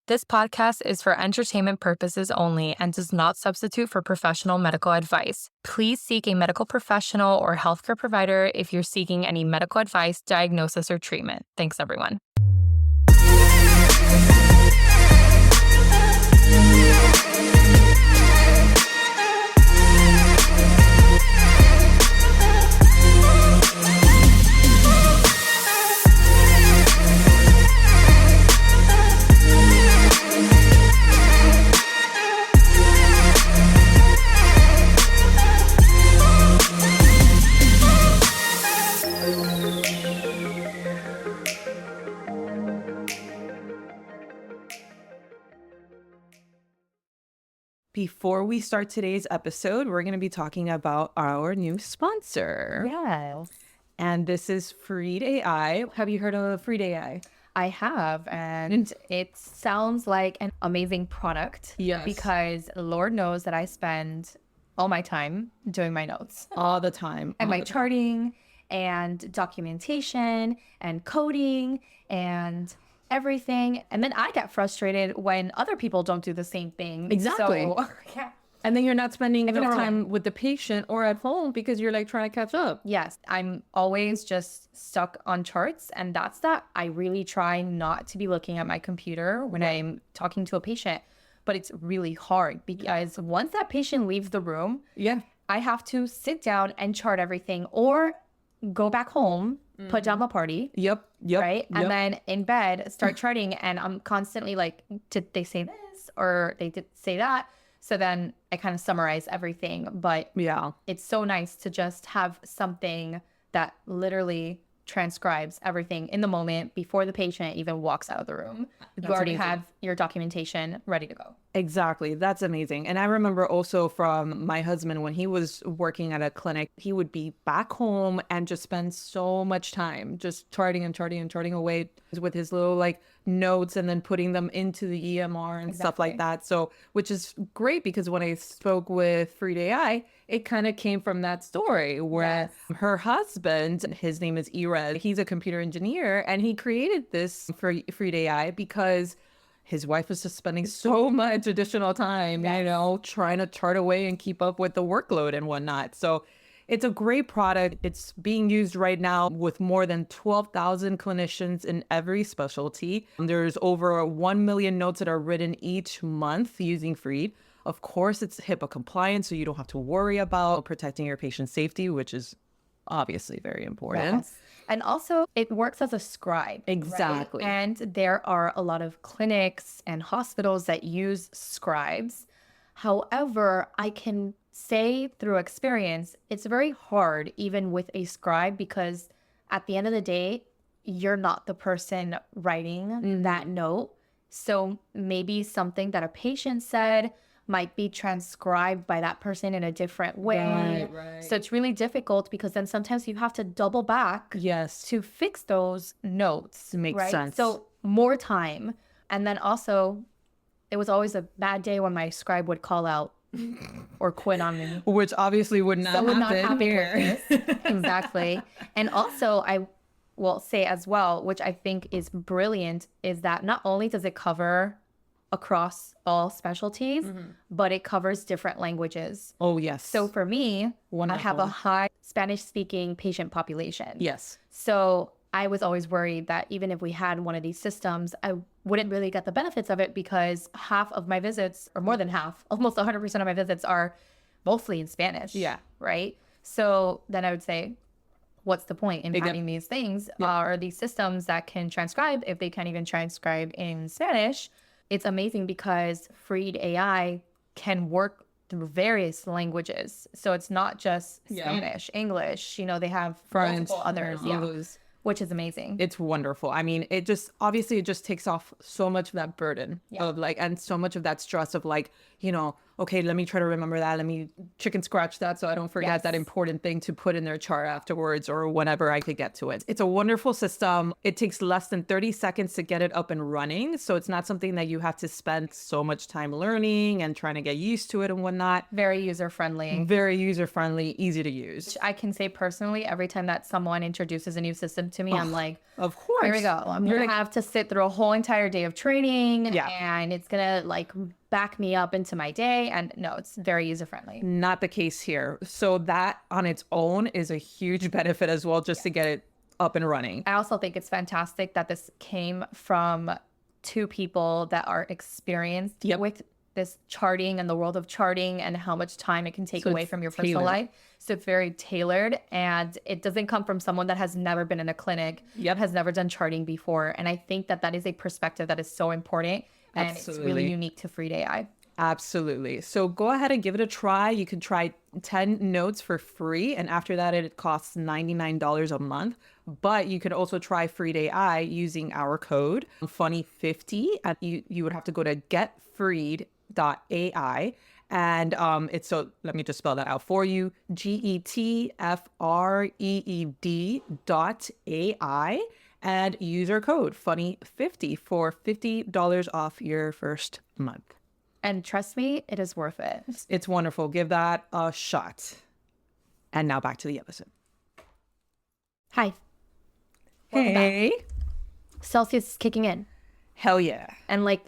This podcast is for entertainment purposes only and does not substitute for professional medical advice. Please seek a medical professional or healthcare provider if you're seeking any medical advice, diagnosis, or treatment. Thanks, everyone. Before we start today's episode, we're going to be talking about our new sponsor. Yes. And this is Freed AI. Have you heard of Freed AI? I have, and it sounds like an amazing product. Yes. Because Lord knows that I spend all my time doing my notes. All the time. And my charting and documentation and coding and everything. And then I get frustrated when other people don't do the same thing. Exactly. So, yeah. And then you're not spending enough Everyone. time with the patient or at home because you're like trying to catch up. Yes, I'm always just stuck on charts, and that's that. I really try not to be looking at my computer when I'm talking to a patient, but it's really hard because once that patient leaves the room, I have to sit down and chart everything or go back home, put down the party. Yep. Right? And then in bed, start charting, and I'm constantly like, did they say this or they did say that? So then I kind of summarize everything, but it's so nice to just have something that literally transcribes everything in the moment before the patient even walks out of the room. You already have your documentation ready to go. Exactly. That's amazing. And I remember also from my husband when he was working at a clinic, he would be back home and just spend so much time just charting away with his little like notes and then putting them into the EMR and stuff like that. So, which is great because when I spoke with Freed AI, it kind of came from that story where her husband, his name is Ered, he's a computer engineer, and he created this for Freed AI because his wife was just spending so much additional time, you know, trying to chart away and keep up with the workload and whatnot. So it's a great product. It's being used right now with more than 12,000 clinicians in every specialty. There's over 1 million notes that are written each month using Freed. Of course, it's HIPAA compliant, so you don't have to worry about protecting your patient's safety, which is obviously very important. Yes. And also, it works as a scribe. Exactly. Right? And there are a lot of clinics and hospitals that use scribes. However, I can say through experience, it's very hard even with a scribe because at the end of the day, you're not the person writing that note. So maybe something that a patient said might be transcribed by that person in a different way. Right. So it's really difficult because then sometimes you have to double back to fix those notes. Makes sense. So more time. And then also, it was always a bad day when my scribe would call out or quit on me. Which obviously would not happen here. Exactly. And also, I will say as well, which I think is brilliant, is that not only does it cover across all specialties, but it covers different languages. Oh, yes. So for me, Wonderful. I have a high Spanish-speaking patient population. Yes. So I was always worried that even if we had one of these systems, I wouldn't really get the benefits of it because half of my visits, or more than half, almost 100% of my visits are mostly in Spanish. Yeah. Right? So then I would say, what's the point in having these things or these systems that can transcribe if they can't even transcribe in Spanish? It's amazing because Freed AI can work through various languages. So it's not just Spanish, English, you know, they have French, multiple others, which is amazing. It's wonderful. I mean, it just takes off so much of that burden of like, and so much of that stress of like, you know, okay, let me try to remember that. Let me chicken scratch that so I don't forget that important thing to put in their chart afterwards or whenever I could get to it. It's a wonderful system. It takes less than 30 seconds to get it up and running. So it's not something that you have to spend so much time learning and trying to get used to it and whatnot. Very user-friendly. Very user-friendly, easy to use. I can say personally, every time that someone introduces a new system to me, I'm like, of course. here we go. I'm going to have to sit through a whole entire day of training and it's going to like back me up into my day. And no, it's very user-friendly. Not the case here. So that on its own is a huge benefit as well, just to get it up and running. I also think it's fantastic that this came from two people that are experienced with this charting and the world of charting and how much time it can take away from your personal life. So it's very tailored, and it doesn't come from someone that has never been in a clinic, has never done charting before. And I think that that is a perspective that is so important, and it's really unique to Freed AI. Absolutely. So go ahead and give it a try. You can try 10 notes for free, and after that it costs $99 a month. But you can also try Freed AI using our code funny50, and you would have to go to getfreed.ai, and it's, so let me just spell that out for you, GETFREED.ai, and user code funny50 for $50 off your first month. And trust me, it is worth it. It's wonderful. Give that a shot. And now back to the episode. Hi. Hey. Celsius is kicking in. Hell yeah. And like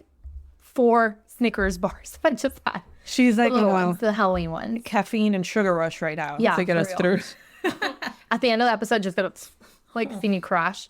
4 Snickers bars I just had. She's like, the Halloween ones. Caffeine and sugar rush right now. Yeah, to get us through. At the end of the episode, just gonna like see me crash.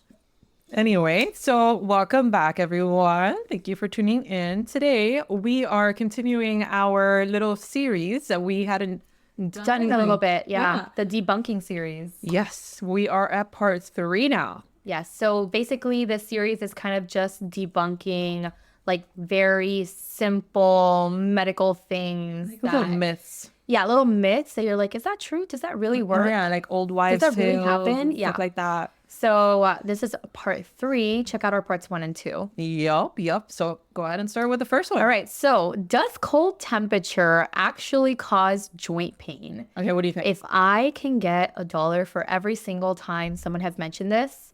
Anyway, so welcome back, everyone. Thank you for tuning in. Today, we are continuing our little series that we hadn't done in a little bit. Yeah. The debunking series. Yes, we are at part 3 now. Yes. So basically, this series is kind of just debunking like very simple medical things. Like little myths. Yeah, little myths that you're like, is that true? Does that really work? Yeah, like old wives' tales. Does that really tales, happen? Yeah. stuff like that. So this is part 3. Check out our parts 1 and 2. Yup. So go ahead and start with the first one. All right. So does cold temperature actually cause joint pain? Okay, what do you think? If I can get $1 for every single time someone has mentioned this,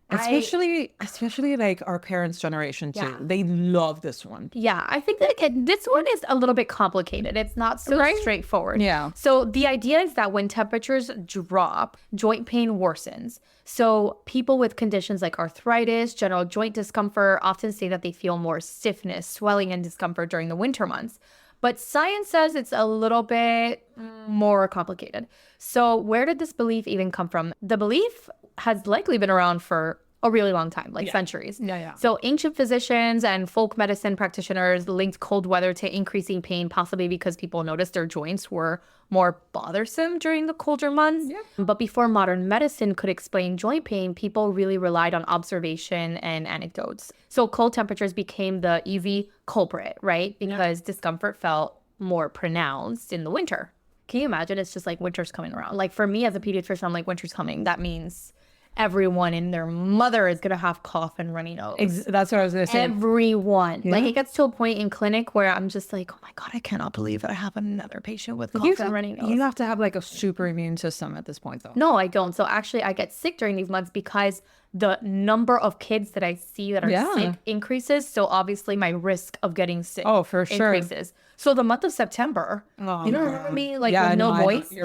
especially like our parents' generation too. Yeah. They love this one. Yeah, I think that this one is a little bit complicated. It's not so straightforward. Yeah. So the idea is that when temperatures drop, joint pain worsens. So people with conditions like arthritis, general joint discomfort often say that they feel more stiffness, swelling, and discomfort during the winter months. But science says it's a little bit more complicated. So where did this belief even come from? The belief has likely been around for a really long time, like centuries. Yeah. So ancient physicians and folk medicine practitioners linked cold weather to increasing pain, possibly because people noticed their joints were more bothersome during the colder months. Yeah. But before modern medicine could explain joint pain, people really relied on observation and anecdotes. So cold temperatures became the easy culprit, right? Because discomfort felt more pronounced in the winter. Can you imagine? It's just like winter's coming around. Like for me as a pediatrician, I'm like, winter's coming. That means everyone and their mother is going to have cough and runny nose. That's what I was going to say. Everyone. Yeah. Like it gets to a point in clinic where I'm just like, oh my God, I cannot believe that I have another patient with cough and runny nose. You have to have like a super immune system at this point though. No, I don't. So actually I get sick during these months because the number of kids that I see that are sick increases. So obviously my risk of getting sick increases. So the month of September, you know what I mean? Like with no voice. So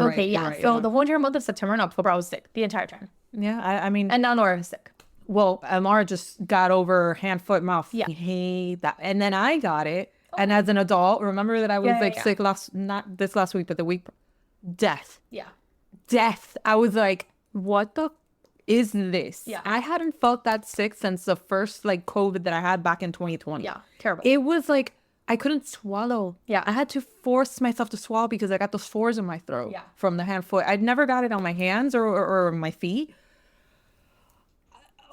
the whole entire month of September and October, I was sick the entire time. Yeah, I mean. And now Nora is sick. Well, Amara just got over hand, foot, mouth. Yeah. I hate that. And then I got it. And as an adult, remember that I was sick not this last week, but the week. Death. Yeah. Death. I was like, what the is this? Yeah. I hadn't felt that sick since the first like COVID that I had back in 2020. Yeah. Terrible. It was like, I couldn't swallow. Yeah. I had to force myself to swallow because I got those spores in my throat from the hand, foot. I'd never got it on my hands or my feet.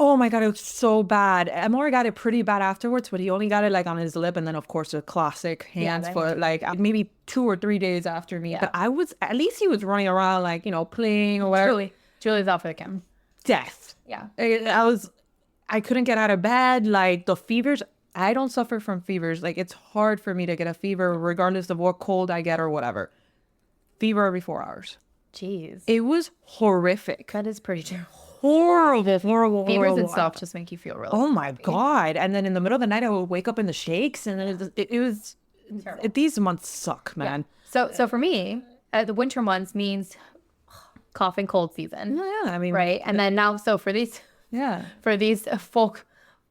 Oh my God, it was so bad. Amor got it pretty bad afterwards, but he only got it like on his lip. And then of course the classic hands, foot, like maybe 2 or 3 days after me. Yeah. But at least he was running around like, playing or whatever. Julie's out for the camera. Death. Yeah. I couldn't get out of bed. Like the fevers, I don't suffer from fevers. Like it's hard for me to get a fever regardless of what cold I get or whatever. Fever every 4 hours. Jeez. It was horrific. That is pretty terrible. Horrible. Fevers itself just make you feel really God. And then in the middle of the night, I would wake up in the shakes and it was, these months suck, man. Yeah. So for me, the winter months means cough and cold season. Yeah, I mean, Right. And then now, so for these folk,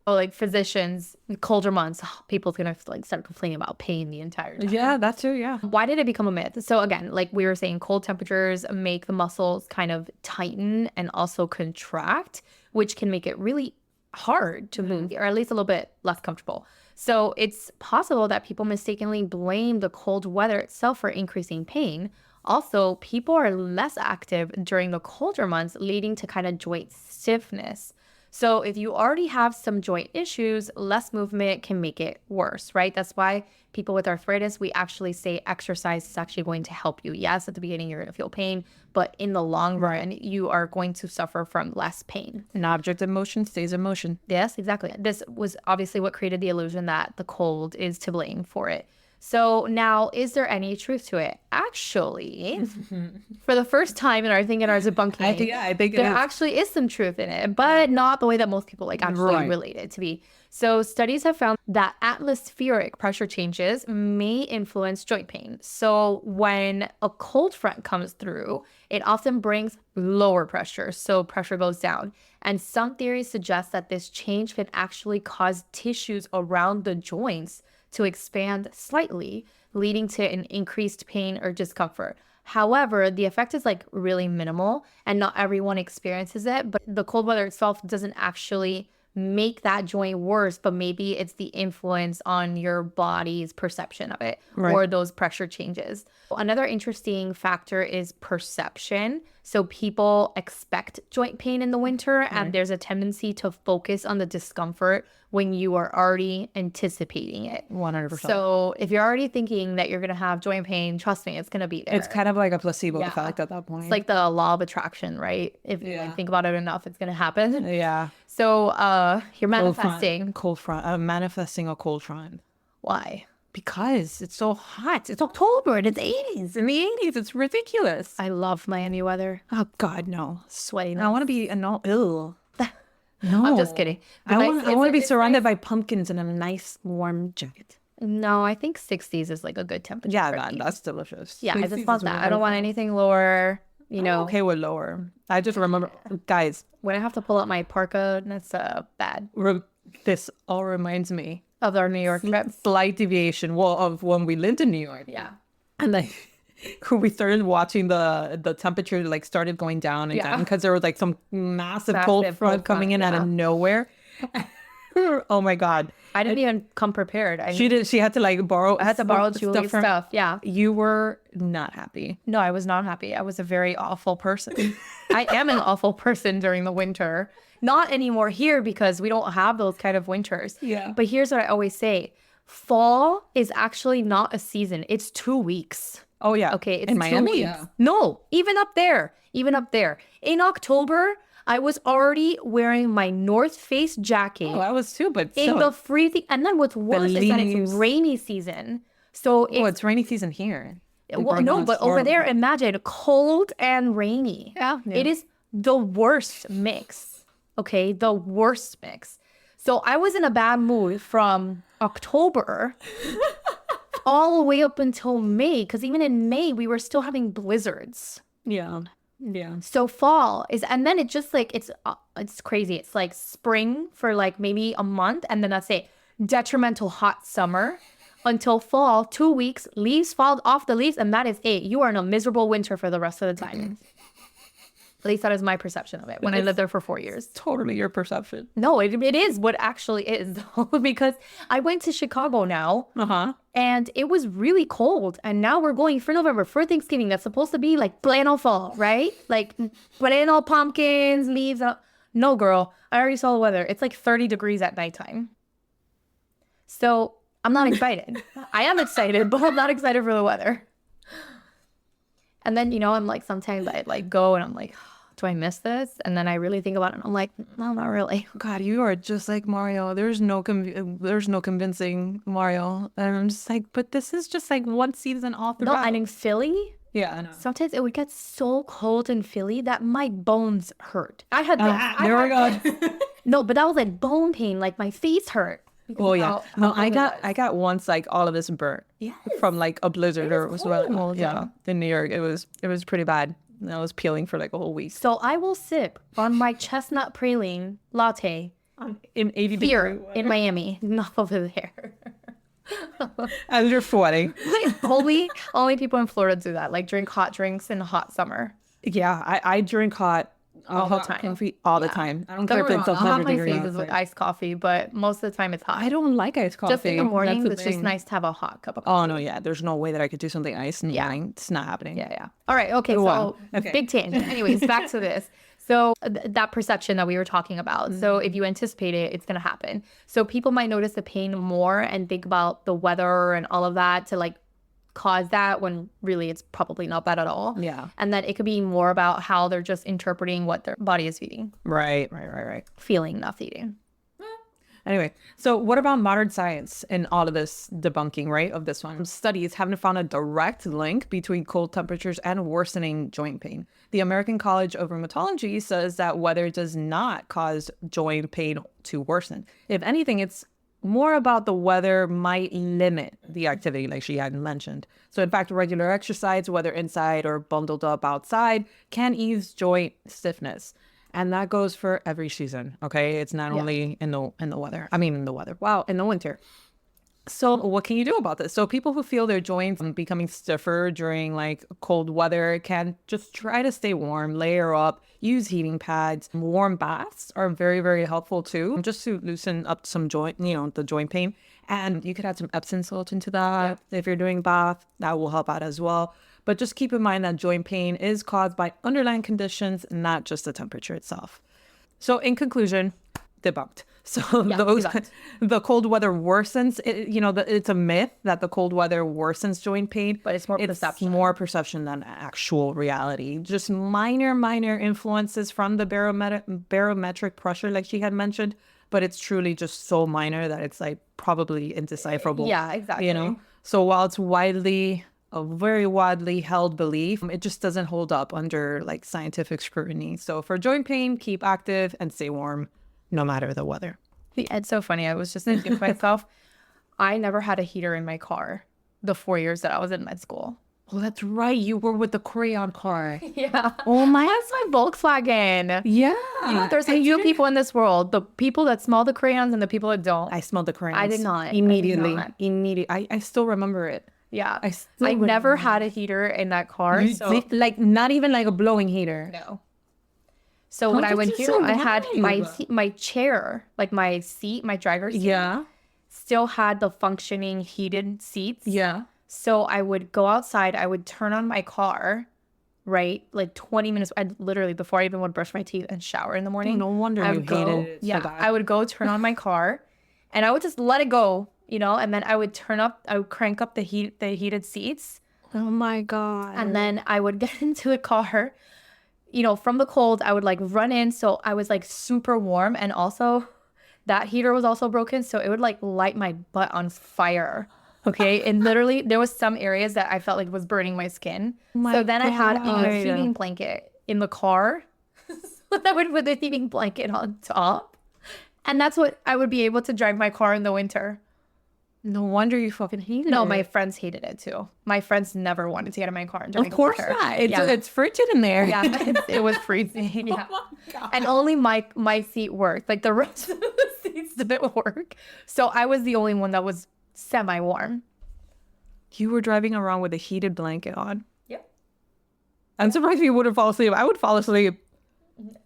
like physicians, colder months, people's going to like start complaining about pain the entire time. Yeah, that too. Yeah. Why did it become a myth? So again, like we were saying, cold temperatures make the muscles kind of tighten and also contract, which can make it really hard to move, or at least a little bit less comfortable. So it's possible that people mistakenly blame the cold weather itself for increasing pain. Also, people are less active during the colder months, leading to kind of joint stiffness. So if you already have some joint issues, less movement can make it worse, right? That's why people with arthritis, we actually say exercise is actually going to help you. Yes, at the beginning, you're going to feel pain, but in the long run, you are going to suffer from less pain. An object of motion stays in motion. Yes, exactly. This was obviously what created the illusion that the cold is to blame for it. So now, is there any truth to it? Actually, for the first time in our debunking, I think there actually is some truth in it, but not the way that most people like actually relate it to be. So studies have found that atmospheric pressure changes may influence joint pain. So when a cold front comes through, it often brings lower pressure, so pressure goes down. And some theories suggest that this change can actually cause tissues around the joints to expand slightly, leading to an increased pain or discomfort. However, the effect is like really minimal and not everyone experiences it, but the cold weather itself doesn't actually make that joint worse, but maybe it's the influence on your body's perception of it or those pressure changes. Another interesting factor is perception. So people expect joint pain in the winter and there's a tendency to focus on the discomfort when you are already anticipating it. 100%. So if you're already thinking that you're going to have joint pain, trust me, it's going to be there. It's kind of like a placebo effect at that point. It's like the law of attraction, right? If you like, think about it enough, it's going to happen. Yeah. So you're manifesting. Cold front. Manifesting a cold front. Why? Because it's so hot. It's October and it's 80s. In the 80s, it's ridiculous. I love Miami weather. Oh, God, no. Sweating. I want to be, no. I'm just kidding. I want to be surrounded by pumpkins in a nice warm jacket. No, I think 60s is like a good temperature. Yeah, that's delicious. Yeah, I just want that. I don't want anything lower, you know. I'm okay with lower. I just remember, guys. When I have to pull out my parka, that's bad. This all reminds me Of our New York trip. Slight deviation, of when we lived in New York. Yeah. And like we started watching the temperature like started going down and down because there was like some massive cold front coming in out of nowhere. Oh my God. I didn't even come prepared. She had to like borrow. I had to borrow Julie's stuff. Yeah. You were not happy. No, I was not happy. I was a very awful person. I am an awful person during the winter. Not anymore here because we don't have those kind of winters. Yeah. But here's what I always say. Fall is actually not a season. It's 2 weeks. Oh, yeah. Okay. It's in 2 Miami? weeks. Yeah. No, even up there. In October, I was already wearing my North Face jacket. Oh, I was too, but in the freezing. And then what's worse is that it's rainy season. So it's rainy season here. Well, no, but over there, imagine cold and rainy. Yeah. It is the worst mix. Okay, the worst mix. So I was in a bad mood from October all the way up until May, because even in May, we were still having blizzards. Yeah. Yeah. So fall is, and then it just like, it's crazy. It's like spring for like maybe a month, and then that's it. Detrimental hot summer until fall, 2 weeks, leaves fall off the leaves, and that is it. You are in a miserable winter for the rest of the time. At least that is my perception of it when I lived there for 4 years. Totally your perception. No, it is what actually is, though, because I went to Chicago now, and it was really cold. And now we're going for November, for Thanksgiving. That's supposed to be like plano fall, right? Like plano pumpkins, leaves. No, girl, I already saw the weather. It's like 30 degrees at nighttime. So I'm not excited. I am excited, but I'm not excited for the weather. And then, you know, I'm like, sometimes I like go and I'm like, do I miss this? And then I really think about it and I'm like, no, not really. God, you are just like Mario. There's no convincing Mario. And I'm just like, but this is just like one season off the No, and in Philly, yeah, I know. Sometimes it would get so cold in Philly that my bones hurt. I had this. There we go. No, but that was like bone pain. Like my face hurt. Oh yeah. No, I got once like all of this burnt. Yes. From like a blizzard or it was cold. well, yeah. In New York, it was pretty bad. And I was peeling for like a whole week. So I will sip on my chestnut praline latte In 80 here degree in Miami, not over there. as you're sweating. only people in Florida do that, like drink hot drinks in the hot summer. Yeah, I drink hot All the time. coffee all the time. I don't Don't care if get me it's wrong, I'll have 100 my degrees. phases with iced coffee, but most of the time it's hot. I don't like iced coffee. Just in the morning, That's it's the just thing. nice to have a hot cup of coffee. Oh no, yeah. There's no way that I could do something iced in the morning. It's not happening. Yeah. All right. Okay. Wow. So Okay. big tangent. Anyways, back to this. So that perception that we were talking about. So if you anticipate it, it's going to happen. So people might notice the pain more and think about the weather and all of that to like cause that when really it's probably not bad at all. Yeah. And that it could be more about how they're just interpreting what their body is feeding, Right. feeling, not feeding. Anyway, so what about modern science in all of this debunking, right, of this one? Studies haven't found a direct link between cold temperatures and worsening joint pain. The American College of Rheumatology says that weather does not cause joint pain to worsen. If anything, it's more about the weather might limit the activity, like she had mentioned. So in fact, regular exercise, whether inside or bundled up outside, can ease joint stiffness. And that goes for every season, okay? It's not only in the weather. I mean, in the weather. Wow, in the winter. So what can you do about this? So people who feel their joints becoming stiffer during like cold weather can just try to stay warm, layer up, use heating pads. Warm baths are very, very helpful too, just to loosen up some joint, the joint pain. And you could add some Epsom salt into that. If you're doing bath, that will help out as well. But just keep in mind that joint pain is caused by underlying conditions, not just the temperature itself. So in conclusion, debunked. So the cold weather worsens, it's a myth that the cold weather worsens joint pain. But it's more perception. It's more perception than actual reality. Just minor influences from the barometric pressure, like she had mentioned. But it's truly just so minor that it's like probably indecipherable. Yeah, exactly. So while it's a very widely held belief, it just doesn't hold up under like scientific scrutiny. So for joint pain, keep active and stay warm no matter the weather. It's so funny. I was just thinking to myself, I never had a heater in my car the 4 years that I was in med school. Oh, that's right. You were with the crayon car. Yeah. Oh my. That's my Volkswagen. Yeah. There's like two people in this world, the people that smell the crayons and the people that don't. I smelled the crayons. I did not. Immediately. I did not. I still remember it. Yeah. I I never had a heater in that car. Like not even like a blowing heater. No. So when I went here, I had my chair, like my seat, my driver's seat, still had the functioning heated seats. Yeah. So I would go outside, I would turn on my car, right? Like 20 minutes, literally before I even would brush my teeth and shower in the morning. No wonder you hated it so bad. I would go turn on my car and I would just let it go, and then I would crank up the heated seats. Oh my God. And then I would get into the car, from the cold, I would like run in. So I was like super warm. And also that heater was also broken. So it would like light my butt on fire. Okay. And literally there was some areas that I felt like was burning my skin. So then I had a heating blanket in the car. So I would put the heating blanket on top. And that's what I would be able to drive my car in the winter. No wonder you fucking hated it. No, my friends hated it too. My friends never wanted to get in my car and drive. Of course not. It's frigid in there. Yeah, it was freezing. Yeah. Oh my God. And only my seat worked. Like the rest of the seats didn't work. So I was the only one that was semi-warm. You were driving around with a heated blanket on. Yep. I'm surprised you wouldn't fall asleep. I would fall asleep.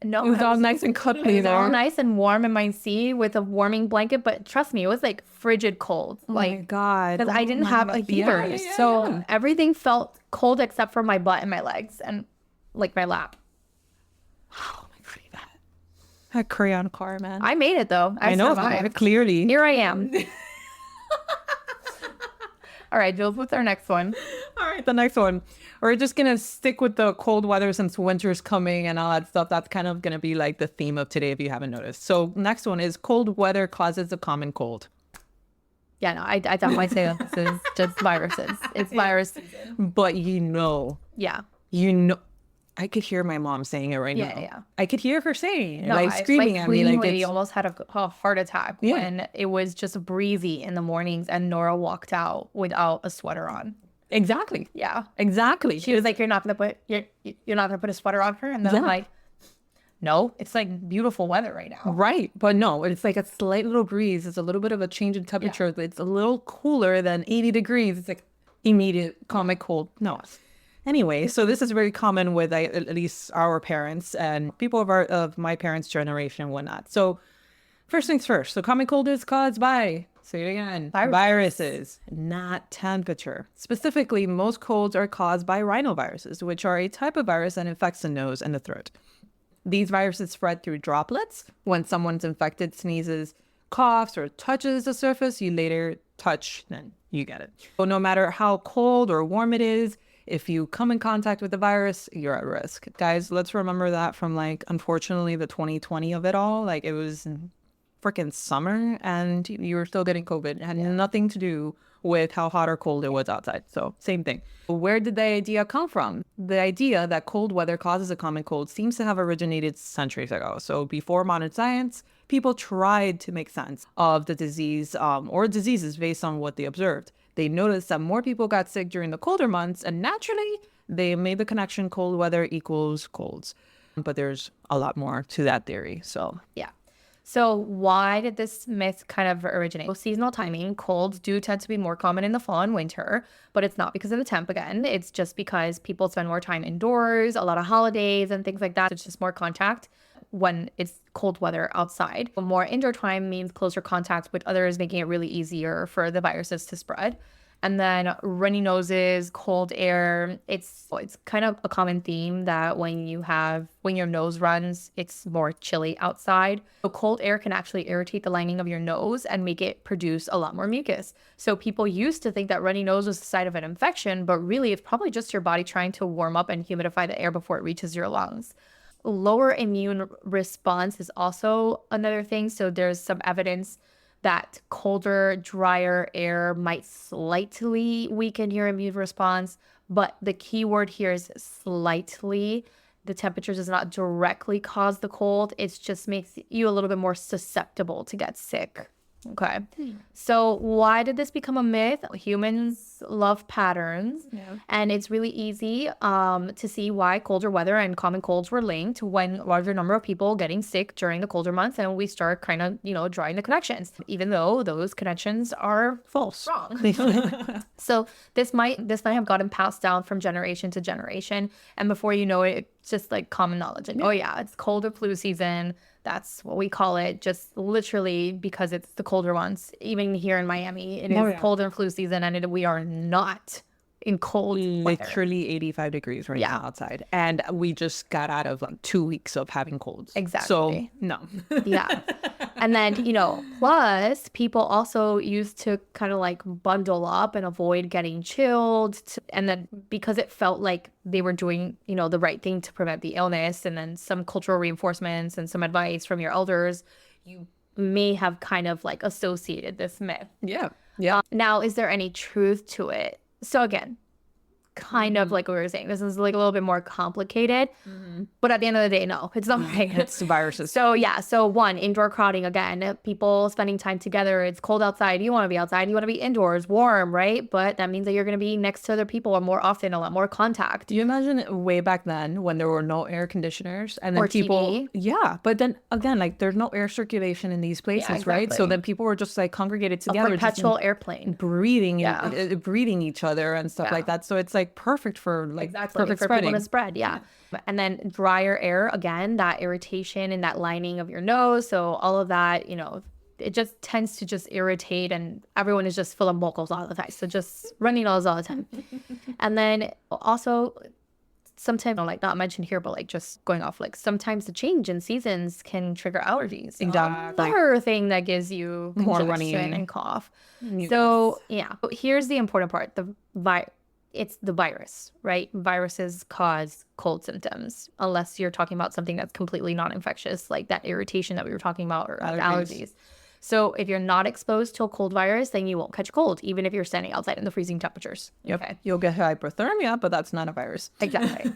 No, it was all nice and cuddly there. All nice and warm in my seat with a warming blanket, but trust me, it was like frigid cold. Oh like, my God. Because I didn't have a heater. So everything felt cold except for my butt and my legs and like my lap. Oh my God. That crayon car, man. I made it though. I know, clearly. Here I am. All right, Jules, what's our next one? All right, the next one. We're just going to stick with the cold weather since winter's coming and all that stuff. That's kind of going to be like the theme of today if you haven't noticed. So next one is cold weather causes a common cold. Yeah, no, I definitely say that this is just viruses. It's virus season. But Yeah. I could hear my mom saying it right now. Yeah. I could hear her saying it, No, screaming at me. Like we almost had a heart attack when it was just breezy in the mornings and Nora walked out without a sweater on. Exactly. Yeah. Exactly. She was like, you're not gonna put a sweater on her, and then I'm like, no, it's like beautiful weather right now. Right. But no, it's like a slight little breeze. It's a little bit of a change in temperature. It's a little cooler than 80 degrees. It's like immediate comic cold. No. Anyway, so this is very common with at least our parents and people of my parents' generation and whatnot. So first things first. So common cold is caused by, say it again, viruses, not temperature. Specifically, most colds are caused by rhinoviruses, which are a type of virus that infects the nose and the throat. These viruses spread through droplets. When someone's infected sneezes, coughs, or touches the surface, you later touch, then you get it. So no matter how cold or warm it is, if you come in contact with the virus, you're at risk. Guys, let's remember that from like, unfortunately, the 2020 of it all. Like it was freaking summer and you were still getting COVID. It had nothing to do with how hot or cold it was outside. So same thing. Where did the idea come from? The idea that cold weather causes a common cold seems to have originated centuries ago. So before modern science, people tried to make sense of the disease or diseases based on what they observed. They noticed that more people got sick during the colder months, and naturally, they made the connection cold weather equals colds. But there's a lot more to that theory. So yeah. So why did this myth kind of originate? Well, seasonal timing, colds do tend to be more common in the fall and winter, but it's not because of the temp again. It's just because people spend more time indoors, a lot of holidays and things like that. It's just more contact when it's cold weather outside. But more indoor time means closer contact with others, making it really easier for the viruses to spread. And then runny noses, cold air, it's kind of a common theme that when your nose runs, it's more chilly outside. So cold air can actually irritate the lining of your nose and make it produce a lot more mucus. So people used to think that runny nose was a sign of an infection, but really it's probably just your body trying to warm up and humidify the air before it reaches your lungs. Lower immune response is also another thing. So there's some evidence that colder, drier air might slightly weaken your immune response, but the key word here is slightly. The temperature does not directly cause the cold. It just makes you a little bit more susceptible to get sick. Okay. So why did this become a myth? Humans love patterns, and it's really easy to see why colder weather and common colds were linked when larger number of people getting sick during the colder months, and we start kind of, drawing the connections, even though those connections are false. Wrong. So this might have gotten passed down from generation to generation, and before you know it, it's just like common knowledge. And, it's cold or flu season. That's what we call it, just literally because it's the colder ones. Even here in Miami, it is cold and flu season, and we are not in cold weather. Literally 85 degrees right now outside. And we just got out of 2 weeks of having colds. Exactly. So, no. Yeah. And then, plus people also used to kind of like bundle up and avoid getting chilled. And then because it felt like they were doing, the right thing to prevent the illness, and then some cultural reinforcements and some advice from your elders, you may have kind of like associated this myth. Yeah. Yeah. Now, is there any truth to it? So again, kind of like what we were saying, this is like a little bit more complicated, but at the end of the day, no, it's not right. It's viruses. So one, indoor crowding, again, people spending time together. It's cold outside, you want to be outside, you want to be indoors, warm, right? But that means that you're going to be next to other people more often, a lot more contact. Do you imagine way back then when there were no air conditioners and then or people TV? But then again, like there's no air circulation in these places, right? So then people were just like congregated together, a perpetual airplane, breathing each other and stuff like that. So it's like perfect for perfect for spreading. people to spread. And then drier air, again, that irritation in that lining of your nose. So all of that, it just tends to just irritate, and everyone is just full of mocos all the time. So just runny nose all the time. And then also sometimes, not mentioned here, but just going off, sometimes the change in seasons can trigger allergies. Exactly. Another thing that gives you more runny runny and cough. Mucus. So here's the important part. It's the virus, right? Viruses cause cold symptoms, unless you're talking about something that's completely non-infectious, like that irritation that we were talking about, or allergies. So if you're not exposed to a cold virus, then you won't catch a cold, even if you're standing outside in the freezing temperatures. Yep. Okay. You'll get hypothermia, but that's not a virus. Exactly.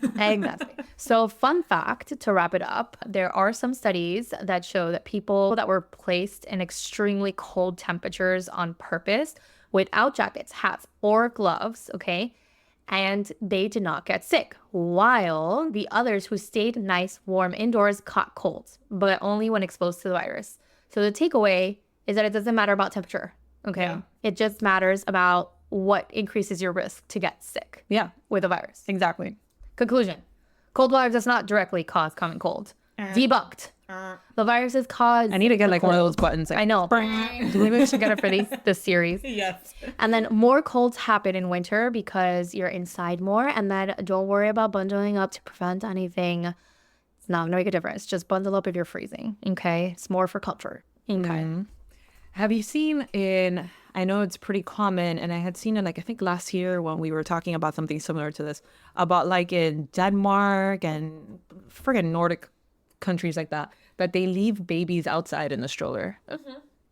So fun fact, to wrap it up, there are some studies that show that people that were placed in extremely cold temperatures on purpose, without jackets, hats, or gloves, and they did not get sick, while the others who stayed nice, warm indoors caught colds, but only when exposed to the virus. So the takeaway is that it doesn't matter about temperature, okay? Yeah. It just matters about what increases your risk to get sick with a virus. Exactly. Conclusion. Cold water does not directly cause common cold. Debunked. The viruses cause... I need to get like one of those buttons. Like, I know. Maybe we should get it for this series. Yes. And then more colds happen in winter because you're inside more. And then don't worry about bundling up to prevent anything. It's not going to make a difference. Just bundle up if you're freezing. Okay? It's more for comfort. Okay. Have you seen I know it's pretty common, and I had seen it like I think last year when we were talking about something similar to this, about like in Denmark and friggin' Nordic countries like that they leave babies outside in the stroller.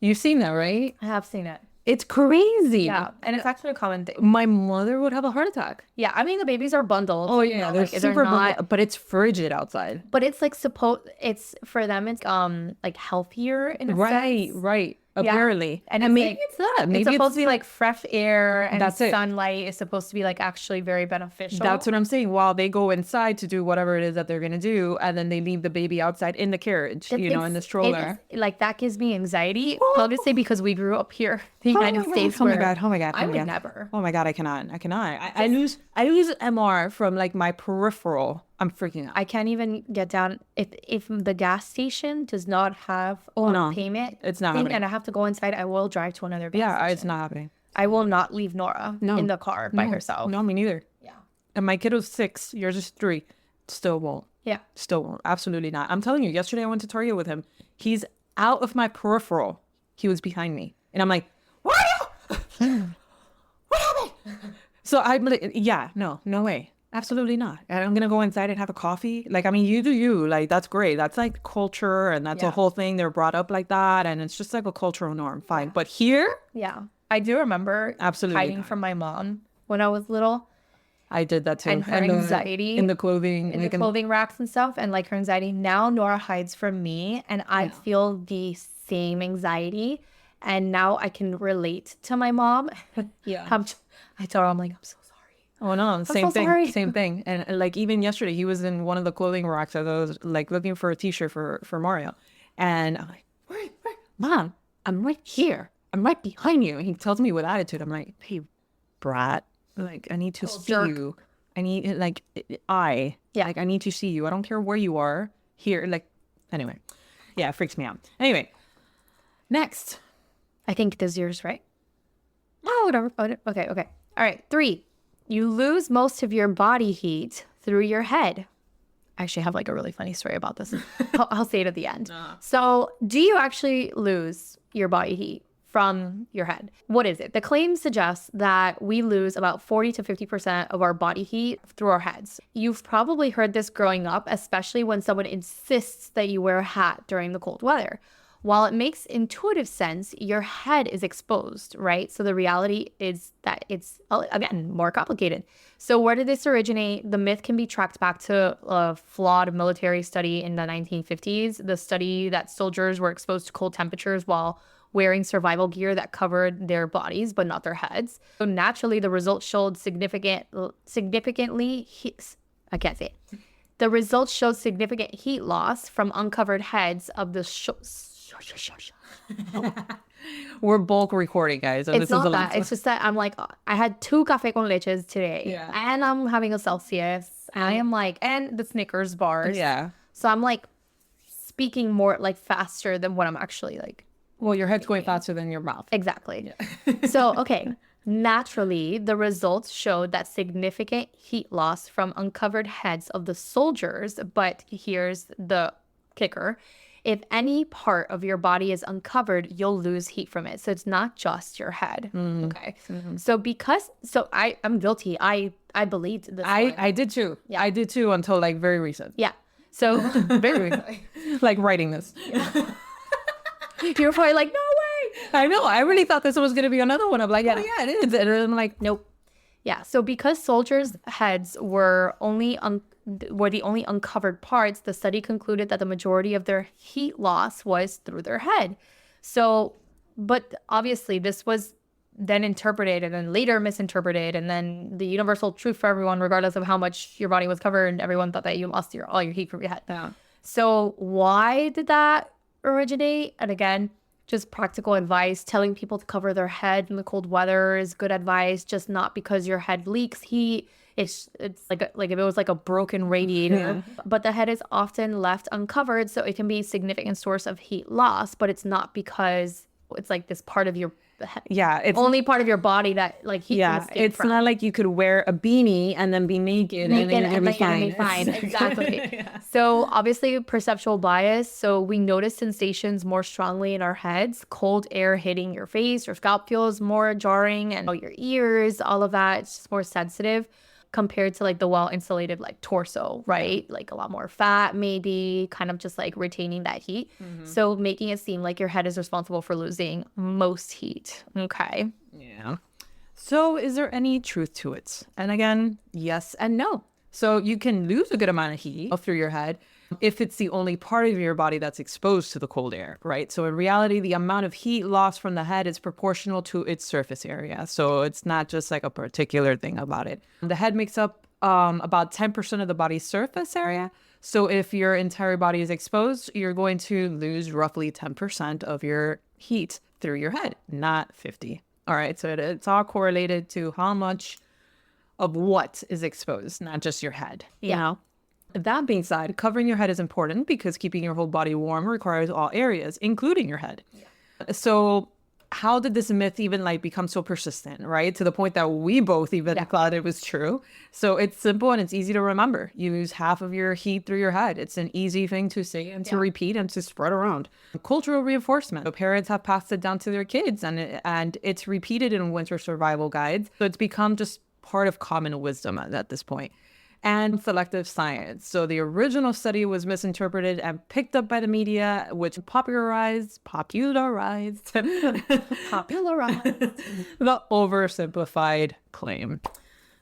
You've seen that, right? I have seen it. It's crazy. Yeah. And it's actually a common thing. My mother would have a heart attack. Yeah. I mean, the babies are bundled. Oh yeah, they're like, super not, bundled, but it's frigid outside. But it's like it's for them, it's like healthier in a Right, sense. right. Apparently. And maybe like, it's that. Maybe it's supposed to be like fresh air, and That's it. sunlight is supposed to be like actually very beneficial. That's what I'm saying. While they go inside to do whatever it is that they're going to do, and then they leave the baby outside in the carriage, in the stroller. Like that gives me anxiety. Obviously, because we grew up here, the United States. Oh my God. Oh my God. I would never. Oh my God. I cannot. I lose MR from like my peripheral. I'm freaking out. I can't even get down if the gas station does not have payment. It's not thing, happening. and I have to go inside. I will drive to another gas station. It's not happening. I will not leave Nora in the car by herself. No, me neither. Yeah. And my kiddo's 6, yours is 3. Still won't. Yeah. Still won't. Absolutely not. I'm telling you, yesterday I went to Target with him. He's out of my peripheral. He was behind me. And I'm like, what are you? What happened? So I'm like, no way. Absolutely not. And I'm going to go inside and have a coffee. Like, I mean, you do you. Like, that's great. That's like culture, and that's a whole thing. They're brought up like that. And it's just like a cultural norm. Fine. But here? Yeah. I do remember hiding from my mom when I was little. I did that too. And her anxiety. In the clothing. In the clothing racks and stuff. And like her anxiety. Now Nora hides from me. And I feel the same anxiety. And now I can relate to my mom. Yeah. I tell her, I'm like, I'm so sorry. Oh no, same so thing. sorry. Same thing. And like even yesterday, he was in one of the clothing racks as I was like looking for a t-shirt for Mario. And I'm like, where? Mom, I'm right here. I'm right behind you. And he tells me with attitude. I'm like, hey, brat, like I need to see you. I need like I need to see you. I don't care where you are here. Like, anyway. Yeah, it freaks me out. Anyway, next. I think this is yours, right? Oh, whatever. Okay. All right. 3. You lose most of your body heat through your head. I actually have like a really funny story about this. I'll say it at the end. So do you actually lose your body heat from your head? What is it? The claim suggests that we lose about 40 to 50% of our body heat through our heads. You've probably heard this growing up, especially when someone insists that you wear a hat during the cold weather. While it makes intuitive sense, your head is exposed, right? So the reality is that it's, again, more complicated. So where did this originate? The myth can be tracked back to a flawed military study in the 1950s, the study that soldiers were exposed to cold temperatures while wearing survival gear that covered their bodies but not their heads. So naturally, the results showed The results showed significant heat loss from uncovered heads of the We're bulk recording, guys. It's not that. It's just that I'm like, I had 2 café con leches today, and I'm having a Celsius. And I am like, and the Snickers bars. Yeah. So I'm like speaking more like faster than what I'm actually like. Well, your head's going faster than your mouth. Exactly. So, okay. Naturally, the results showed that significant heat loss from uncovered heads of the soldiers. But here's the kicker. If any part of your body is uncovered, you'll lose heat from it. So it's not just your head. Okay. So I'm guilty. I believed this. I did too. Yeah. I did too until like very recent. Yeah. So Very recently. Like writing this. you're probably like, no way. I know. I really thought this was going to be another one. I'm like, oh yeah, it is. And I'm like, Nope. Yeah. So because soldiers' heads were the only uncovered parts, the study concluded that the majority of their heat loss was through their head. So, but obviously this was then interpreted and then later misinterpreted, and then the universal truth for everyone, regardless of how much your body was covered, everyone thought that you lost all your heat from your head. Yeah. So why did that originate? And again, just practical advice. Telling people to cover their head in the cold weather is good advice, just not because your head leaks heat. It's like if it was like a broken radiator. But the head is often left uncovered, so it can be a significant source of heat loss, but it's not because it's like this part of your it's only part of your body that like heat can escape it's from. not like you could wear a beanie and then be naked and then you're gonna be fine. Exactly. So obviously perceptual bias. So we notice sensations more strongly in our heads. Cold air hitting your face, your scalp feels more jarring, and your ears, all of that, it's just more sensitive compared to like the well-insulated like torso, right? Like a lot more fat, maybe kind of just like retaining that heat. So making it seem like your head is responsible for losing most heat. Okay. Yeah. So is there any truth to it? And again, yes and no. So you can lose a good amount of heat through your head if it's the only part of your body that's exposed to the cold air, right? So in reality, the amount of heat lost from the head is proportional to its surface area. So it's not just like a particular thing about it. The head makes up about 10% of the body's surface area. So if your entire body is exposed, you're going to lose roughly 10% of your heat through your head, not 50. All right, so it's all correlated to how much of what is exposed, not just your head. Yeah. You know? That being said, covering your head is important because keeping your whole body warm requires all areas, including your head. Yeah. So how did this myth even like become so persistent, right? To the point that we both even thought it was true. So it's simple and it's easy to remember. You lose half of your heat through your head. It's an easy thing to say and to repeat and to spread around. Cultural reinforcement. So parents have passed it down to their kids and it's repeated in winter survival guides. So it's become just part of common wisdom at this point. And selective science. So the original study was misinterpreted and picked up by the media, which popularized the oversimplified claim.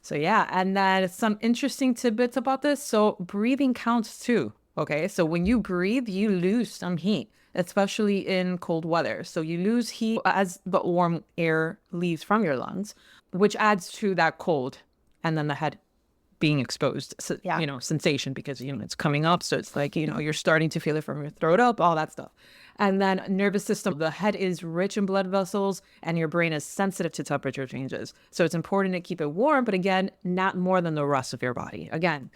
So yeah, and then some interesting tidbits about this. So breathing counts too. Okay, so when you breathe, you lose some heat, especially in cold weather. So you lose heat as the warm air leaves from your lungs, which adds to that cold and then the head being exposed, sensation, because, it's coming up. So it's like, you're starting to feel it from your throat up, all that stuff. And then nervous system, the head is rich in blood vessels and your brain is sensitive to temperature changes. So it's important to keep it warm, but again, not more than the rest of your body. Again,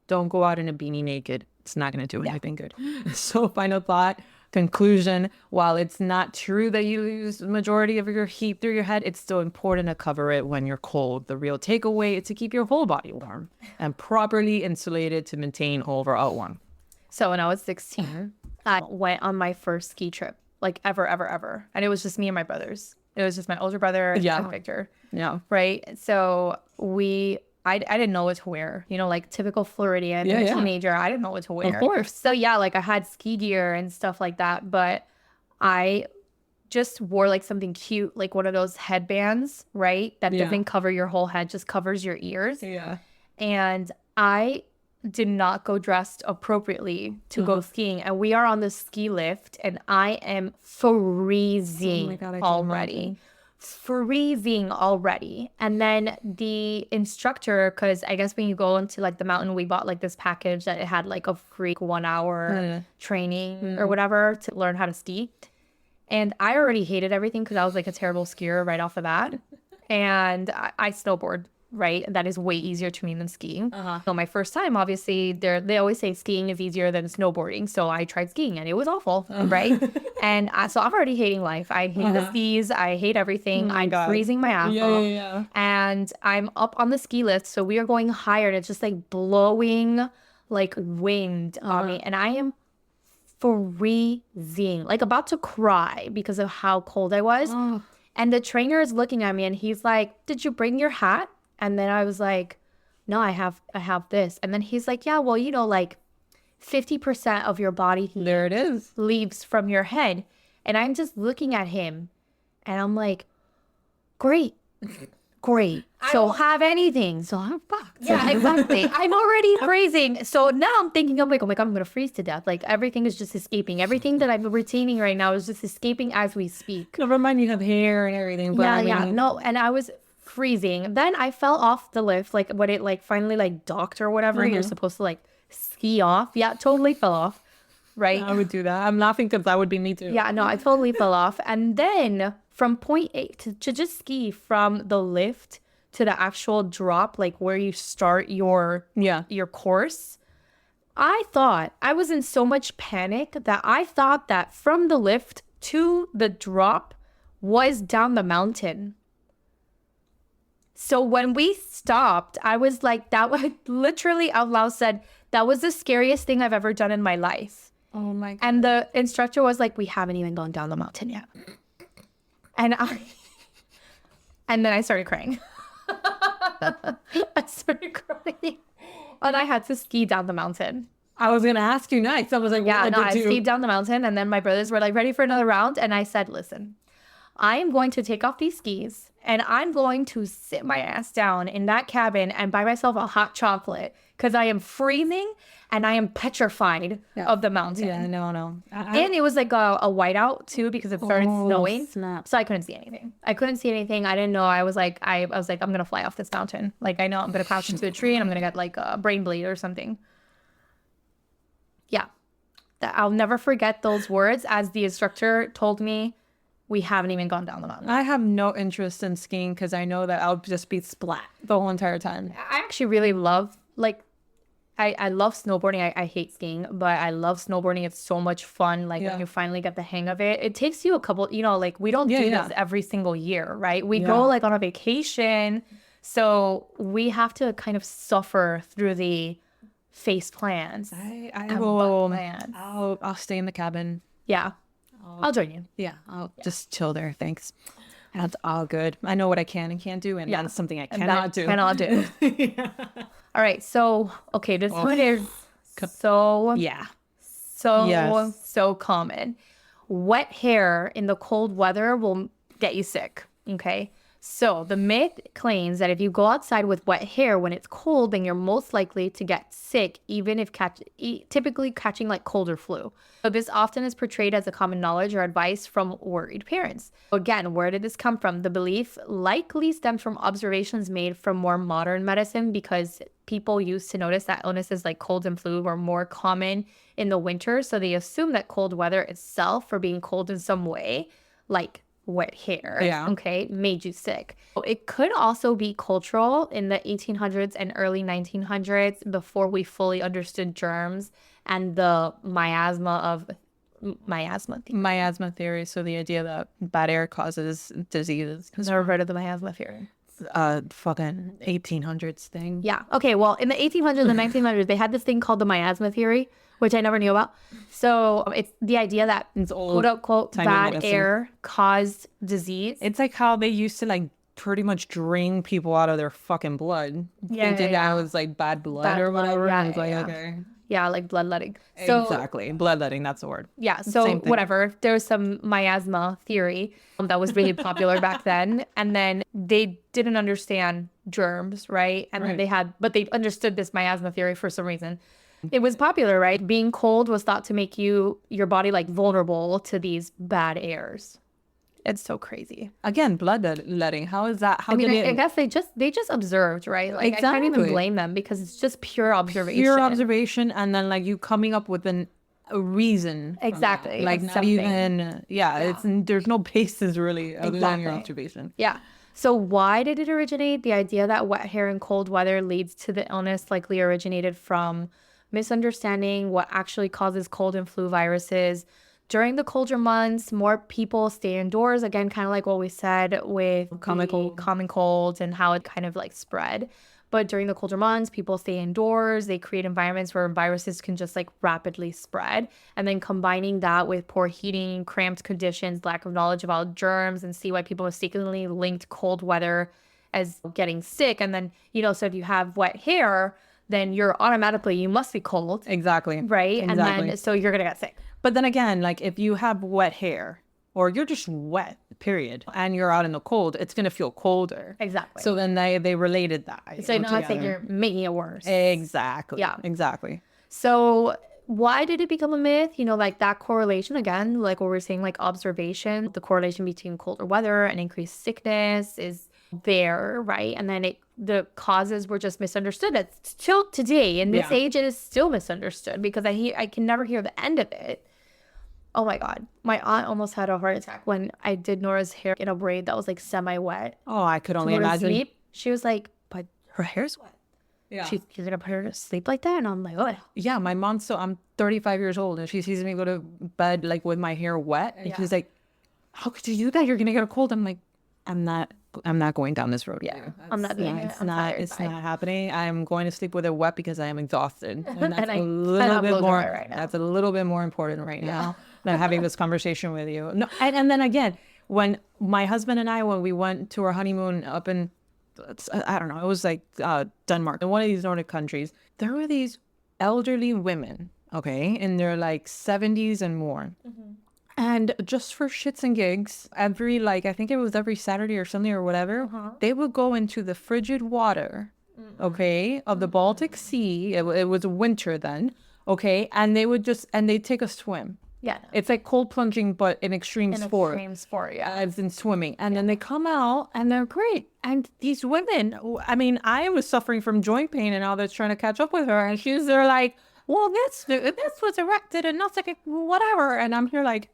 don't go out in a beanie naked. It's not going to do anything good. So final thought. Conclusion, while it's not true that you lose the majority of your heat through your head, it's still important to cover it when you're cold. The real takeaway is to keep your whole body warm and properly insulated to maintain overall warmth. So when I was 16, I went on my first ski trip, like ever. And it was just me and my brothers. It was just my older brother and Victor. Yeah. Right. So I didn't know what to wear, like typical Floridian teenager. I didn't know what to wear. Of course. So like I had ski gear and stuff like that, but I just wore like something cute, like one of those headbands, right? That doesn't cover your whole head, just covers your ears. Yeah. And I did not go dressed appropriately to go skiing. And we are on the ski lift and I am freezing already. Freezing already. And then the instructor, because I guess when you go into like the mountain, we bought like this package that it had like a free 1 hour training or whatever to learn how to ski. And I already hated everything because I was like a terrible skier right off the bat. And I snowboard, right? That is way easier to me than skiing. So my first time, obviously, they always say skiing is easier than snowboarding. So I tried skiing and it was awful, right? And so I'm already hating life. I hate the skis. I hate everything. I'm freezing my ass off. And I'm up on the ski lift. So we are going higher and it's just like blowing like wind on me. And I am freezing, like about to cry because of how cold I was. And the trainer is looking at me and he's like, "Did you bring your hat?" And then I was like, "No, I have this." And then he's like, "Yeah, well, like 50% of your body heat there it is leaves from your head." And I'm just looking at him and I'm like, great. great. So have anything. So I'm fucked. Yeah, exactly. I'm already freezing. So now I'm thinking, I'm like, oh my God, I'm going to freeze to death. Like everything is just escaping. Everything that I'm retaining right now is just escaping as we speak. Never mind, you have hair and everything. But Yeah. No, and I was freezing. Then I fell off the lift, like when it like finally like docked or whatever. You're supposed to like ski off. Yeah, totally fell off. Right? I would do that. I'm laughing because that would be me too. Yeah, no, I totally fell off. And then from point A to just ski from the lift to the actual drop, like where you start your course, I thought I was in so much panic that I thought that from the lift to the drop was down the mountain. So when we stopped, I was like, that was literally out loud said, that was the scariest thing I've ever done in my life. Oh my God. And the instructor was like, we haven't even gone down the mountain yet. And then I started crying. I started crying. And I had to ski down the mountain. I was going to ask you next. I was like, yeah, no, I skied down the mountain. And then my brothers were like, ready for another round? And I said, listen, I am going to take off these skis and I'm going to sit my ass down in that cabin and buy myself a hot chocolate because I am freezing and I am petrified of the mountain. Yeah, no. And it was like a whiteout too because it started snowing. Snap. So I couldn't see anything. I didn't know. I was like, I'm going to fly off this mountain. Like, I know I'm going to crash into a tree and I'm going to get like a brain bleed or something. Yeah. I'll never forget those words as the instructor told me, we haven't even gone down the mountain. I have no interest in skiing because I know that I'll just be splat the whole entire time. I actually really love, like, I love snowboarding. I hate skiing, but I love snowboarding. It's so much fun. Like when you finally get the hang of it, it takes you a couple, like we don't do this every single year, right? We go like on a vacation. So we have to kind of suffer through the face plants. I'll stay in the cabin. Yeah. I'll join you. Yeah. I'll just chill there. Thanks. That's all good. I know what I can and can't do. And that's something I cannot do. All right. So, okay. This one is so common. Wet hair in the cold weather will get you sick. Okay. So the myth claims that if you go outside with wet hair when it's cold, then you're most likely to get sick, even if typically catching like cold or flu. But this often is portrayed as a common knowledge or advice from worried parents. Again, where did this come from? The belief likely stems from observations made from more modern medicine because people used to notice that illnesses like cold and flu were more common in the winter. So they assume that cold weather itself, or being cold in some way, like wet hair, made you sick. It could also be cultural in the 1800s and early 1900s before we fully understood germs and the miasma theory. So the idea that bad air causes diseases. Never heard of the miasma theory. Fucking 1800s thing. Yeah. Okay. Well, in the 1800s and 1900s, they had this thing called the miasma theory, which I never knew about. So it's the idea that it's old, quote unquote bad air caused disease. It's like how they used to like pretty much drain people out of their fucking blood. That was like bad blood or whatever. Okay. Yeah, like bloodletting. So, exactly. Bloodletting, that's the word. Yeah, so whatever. There was some miasma theory that was really popular back then. And then they didn't understand germs, right? And then they understood this miasma theory for some reason. It was popular, right? Being cold was thought to make your body like vulnerable to these bad airs. It's so crazy. Again, bloodletting. How is that? I guess they just observed, right? Like I can't even blame them because it's just pure observation. Pure observation, and then like you coming up with a reason. Exactly. Like not even. It's there's no basis really other than your observation. Yeah. So why did it originate? The idea that wet hair in cold weather leads to the illness likely originated from misunderstanding what actually causes cold and flu viruses. During the colder months, more people stay indoors. Again, kind of like what we said with common colds and how it kind of like spread. But during the colder months, people stay indoors. They create environments where viruses can just like rapidly spread. And then combining that with poor heating, cramped conditions, lack of knowledge about germs, and see why people mistakenly linked cold weather as getting sick. And then, so if you have wet hair, then you must be cold. Exactly. Right? Exactly. And then, so you're going to get sick. But then again, like if you have wet hair or you're just wet, period, and you're out in the cold, it's going to feel colder. Exactly. So then they related that. So now it's like you're making it worse. Exactly. Yeah. Exactly. So why did it become a myth? You know, like that correlation again, like what we're saying, like observation, the correlation between colder weather and increased sickness is there, right? And then the causes were just misunderstood. It's still today in this age, it is still misunderstood because I can never hear the end of it. Oh my God. My aunt almost had a heart attack when I did Nora's hair in a braid that was like semi-wet. Oh, I could only imagine. Sleep. She was like, but her hair's wet. Yeah. She's gonna put her to sleep like that, and I'm like, oh yeah. My mom. So I'm 35 years old, and she sees me go to bed like with my hair wet, and she's like, "How could you do that? You're gonna get a cold." I'm like, I'm not going down this road. Yeah, I'm not doing it. It's not happening. I'm going to sleep with it wet because I am exhausted, and that's a little bit more. Right now. That's a little bit more important right now than having this conversation with you. No, and then again, when my husband and I, when we went to our honeymoon up in, I don't know, it was like Denmark, in one of these Nordic countries, there were these elderly women, okay, in their like 70s and more. And just for shits and gigs, every, like, I think it was every Saturday or Sunday or whatever, they would go into the frigid water, okay, of the Baltic Sea. It was winter then, okay, and they'd take a swim. Yeah. It's like cold plunging, but an extreme sport. Extreme sport, yeah. As in swimming. And then they come out and they're great. And these women, I mean, I was suffering from joint pain and all that's trying to catch up with her. And they're like, well, this was erected and not like whatever. And I'm here like,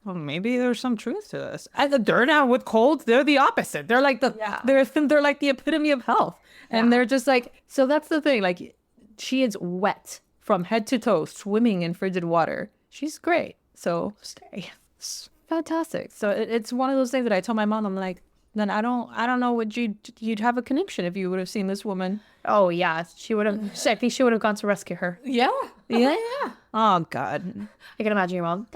well, maybe there's some truth to this. And they're now with colds, they're the opposite. They're like they're like the epitome of health. And they're just like, so that's the thing. Like, she is wet from head to toe, swimming in frigid water. She's great. So stay. It's fantastic. So it's one of those things that I tell my mom, I'm like, then I don't know what you'd have a connection if you would have seen this woman. Oh yeah. She would have, I think she would have gone to rescue her. Yeah. Yeah. Oh God. I can imagine your mom.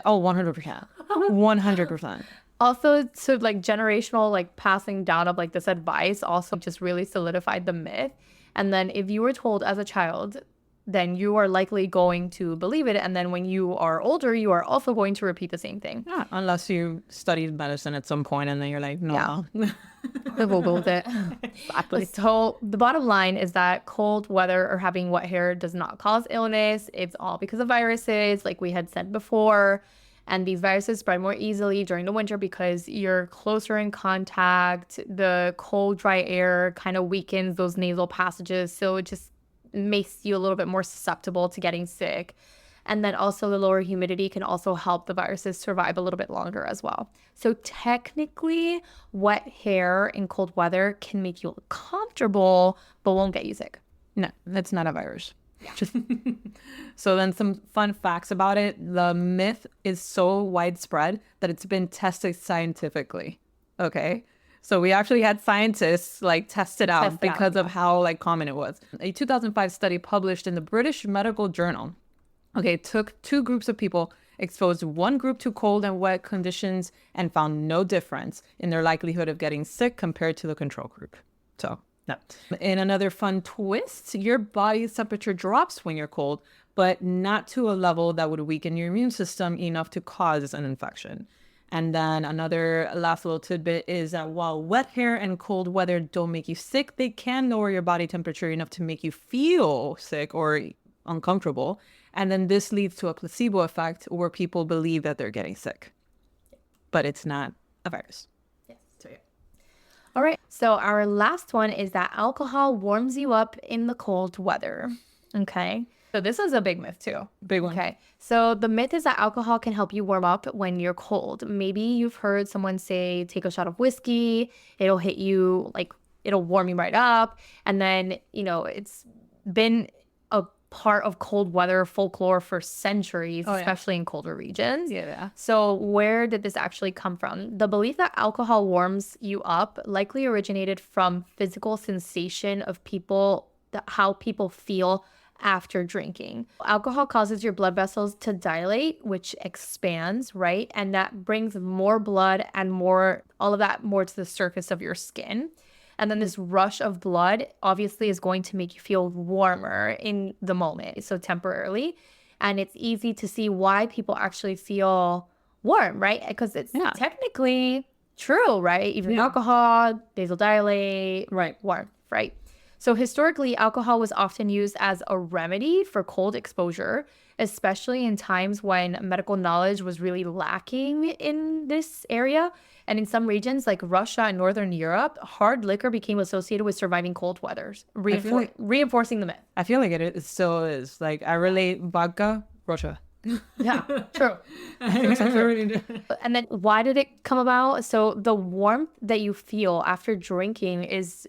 Oh, 100%. 100%. Also, so like generational, like passing down of like this advice also just really solidified the myth. And then if you were told as a child, then you are likely going to believe it. And then when you are older, you are also going to repeat the same thing. Yeah, unless you studied medicine at some point and then you're like, no. Yeah. Googled it. Exactly. So the bottom line is that cold weather or having wet hair does not cause illness. It's all because of viruses, like we had said before. And these viruses spread more easily during the winter because you're closer in contact. The cold, dry air kind of weakens those nasal passages. So it just makes you a little bit more susceptible to getting sick. And then also the lower humidity can also help the viruses survive a little bit longer as well. So technically, wet hair in cold weather can make you comfortable, but won't get you sick. No, that's not a virus. Yeah. So then some fun facts about it. The myth is so widespread that it's been tested scientifically. Okay. So we actually had scientists like test it out because of how like common it was. A 2005 study published in the British Medical Journal, okay, took two groups of people, exposed one group to cold and wet conditions, and found no difference in their likelihood of getting sick compared to the control group. So, no. In another fun twist, your body's temperature drops when you're cold, but not to a level that would weaken your immune system enough to cause an infection. And then another last little tidbit is that while wet hair and cold weather don't make you sick, they can lower your body temperature enough to make you feel sick or uncomfortable. And then this leads to a placebo effect where people believe that they're getting sick. But it's not a virus. Yes. So, yeah. All right. So our last one is that alcohol warms you up in the cold weather. Okay. So this is a big myth too. Big one. Okay. So the myth is that alcohol can help you warm up when you're cold. Maybe you've heard someone say, take a shot of whiskey. It'll hit you, like, it'll warm you right up. And then, you know, it's been a part of cold weather folklore for centuries, especially in colder regions. Yeah. So where did this actually come from? The belief that alcohol warms you up likely originated from physical sensation of people, how people feel after drinking. Alcohol causes your blood vessels to dilate, which expands, right? And that brings more blood and more, all of that more to the surface of your skin. And then this rush of blood obviously is going to make you feel warmer in the moment, so temporarily. And it's easy to see why people actually feel warm, right? Because it's technically true, right? Even alcohol, vasodilate, warmth, right? So historically, alcohol was often used as a remedy for cold exposure, especially in times when medical knowledge was really lacking in this area. And in some regions like Russia and Northern Europe, hard liquor became associated with surviving cold weathers, reinforcing the myth. I feel like it still is. Like, I relate vodka, Russia. Yeah, true. And then why did it come about? So the warmth that you feel after drinking is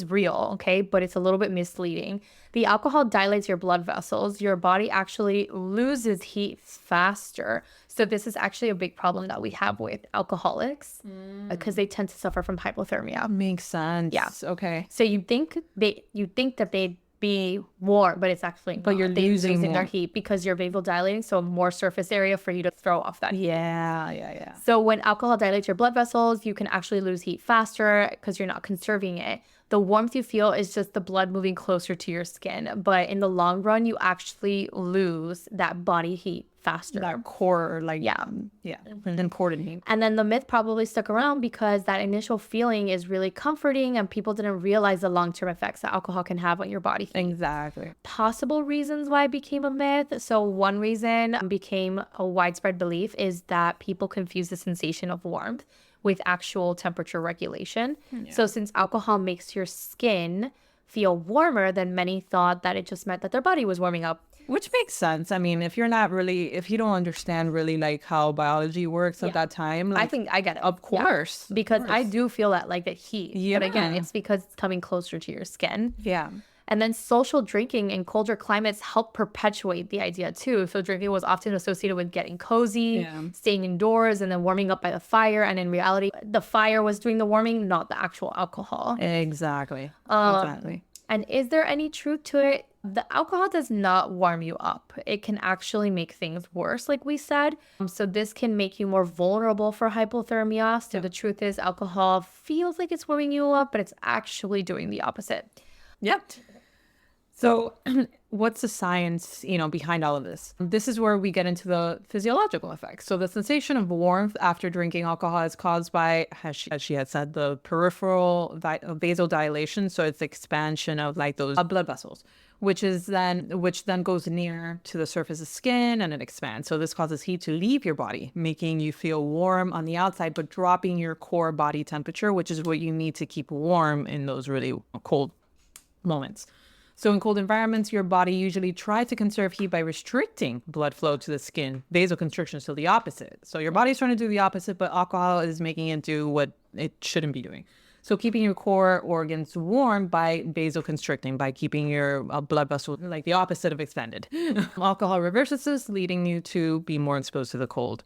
real, okay? But it's a little bit misleading. The alcohol dilates your blood vessels. Your body actually loses heat faster. So this is actually a big problem that we have with alcoholics because they tend to suffer from hypothermia. Makes sense. Yeah. Okay. So you think that they'd be warm, but it's actually But you're losing their heat because you're vasodilating, so more surface area for you to throw off that heat. Yeah. So when alcohol dilates your blood vessels, you can actually lose heat faster because you're not conserving it. The warmth you feel is just the blood moving closer to your skin, but in the long run, you actually lose that body heat faster. That core, an important heat. And then the myth probably stuck around because that initial feeling is really comforting and people didn't realize the long-term effects that alcohol can have on your body heat. Exactly. Possible reasons why it became a myth. So one reason became a widespread belief is that people confuse the sensation of warmth with actual temperature regulation. Yeah. So since alcohol makes your skin feel warmer, then many thought that it just meant that their body was warming up. Which makes sense. I mean, if you don't understand really like how biology works at that time. Like, I think I get it. Of course. Yeah. Because I do feel that like the heat. Yeah. But again, it's because it's coming closer to your skin. Yeah. And then social drinking in colder climates help perpetuate the idea too. So drinking was often associated with getting cozy, staying indoors, and then warming up by the fire. And in reality, the fire was doing the warming, not the actual alcohol. Exactly. And is there any truth to it? The alcohol does not warm you up. It can actually make things worse, like we said. So this can make you more vulnerable for hypothermia. So the truth is alcohol feels like it's warming you up, but it's actually doing the opposite. Yep. So what's the science, behind all of this? This is where we get into the physiological effects. So the sensation of warmth after drinking alcohol is caused by, as she had said, the peripheral vasodilation. So it's expansion of like those blood vessels, which then goes near to the surface of skin and it expands. So this causes heat to leave your body, making you feel warm on the outside, but dropping your core body temperature, which is what you need to keep warm in those really cold moments. So in cold environments, your body usually tries to conserve heat by restricting blood flow to the skin. Vasoconstriction is still the opposite. So your body's trying to do the opposite, but alcohol is making it do what it shouldn't be doing. So keeping your core organs warm by vasoconstricting, by keeping your blood vessels like the opposite of expanded. Alcohol reverses this, leading you to be more exposed to the cold.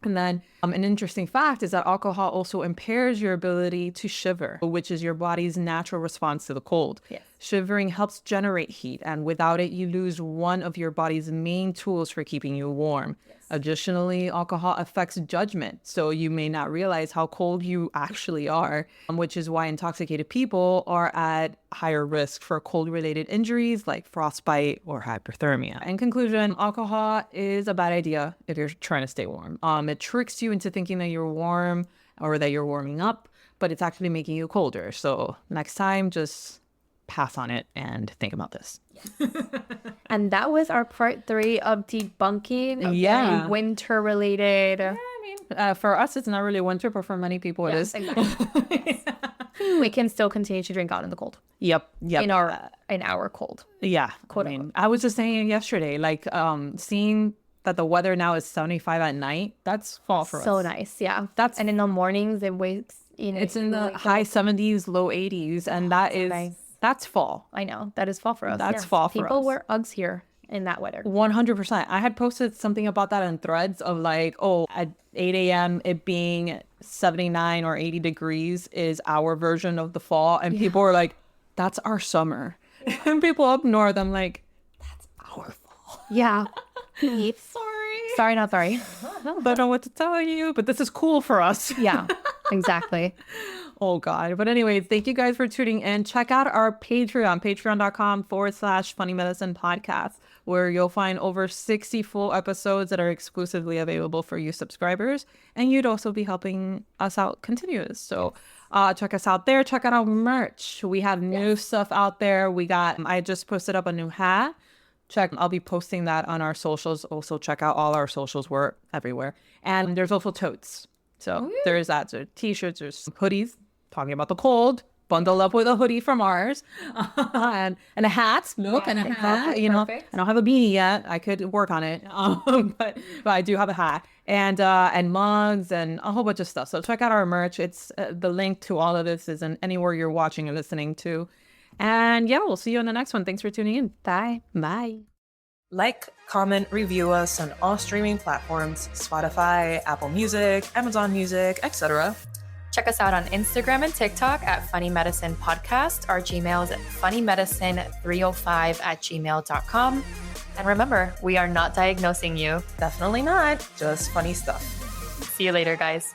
And then an interesting fact is that alcohol also impairs your ability to shiver, which is your body's natural response to the cold. Yes. Shivering helps generate heat, and without it, you lose one of your body's main tools for keeping you warm. Yes. Additionally, alcohol affects judgment, so you may not realize how cold you actually are, which is why intoxicated people are at higher risk for cold-related injuries like frostbite or hypothermia. In conclusion, alcohol is a bad idea if you're trying to stay warm. It tricks you into thinking that you're warm or that you're warming up, but it's actually making you colder. So next time, just pass on it and think about this. Yes. And that was our part 3 of debunking. Winter related. Yeah, I mean, for us, it's not really winter, but for many people, it is. Exactly. We can still continue to drink out in the cold. Yep. In our cold. Yeah. I was just saying yesterday, like seeing that the weather now is 75 at night, that's fall for us. So nice. Yeah. And in the mornings, it wakes, it's in the high 70s, low 80s. And that's fall. I know. That is fall for us. That's fall for us. People wear Uggs here in that weather. 100%. I had posted something about that in threads of like, at 8 a.m. it being 79 or 80 degrees is our version of the fall. And people are like, that's our summer. And people up north, I'm like, that's our fall. Yeah. Sorry, not sorry. Don't know what to tell you, but this is cool for us. Yeah, exactly. Oh, God. But anyway, thank you guys for tuning in. Check out our Patreon, patreon.com/Funny Medicine Podcast where you'll find over 60 full episodes that are exclusively available for you subscribers. And you'd also be helping us out continuous. So check us out there. Check out our merch. We have new stuff out there. I just posted up a new hat. I'll be posting that on our socials. Also check out all our socials. We're everywhere. And there's also totes. So there's that. So t-shirts, there's hoodies, talking about the cold. Bundle up with a hoodie from ours and a hat. Look, and a hat. You know, I don't have a beanie yet. I could work on it, but I do have a hat and mugs and a whole bunch of stuff. So check out our merch. It's the link to all of this is in anywhere you're watching or listening to. And yeah, we'll see you in the next one. Thanks for tuning in. Bye. Bye. Like, comment, review us on all streaming platforms: Spotify, Apple Music, Amazon Music, etc. Check us out on Instagram and TikTok at Funny Medicine Podcast. Our Gmail is at funnymedicine305@gmail.com. And remember, we are not diagnosing you. Definitely not. Just funny stuff. See you later, guys.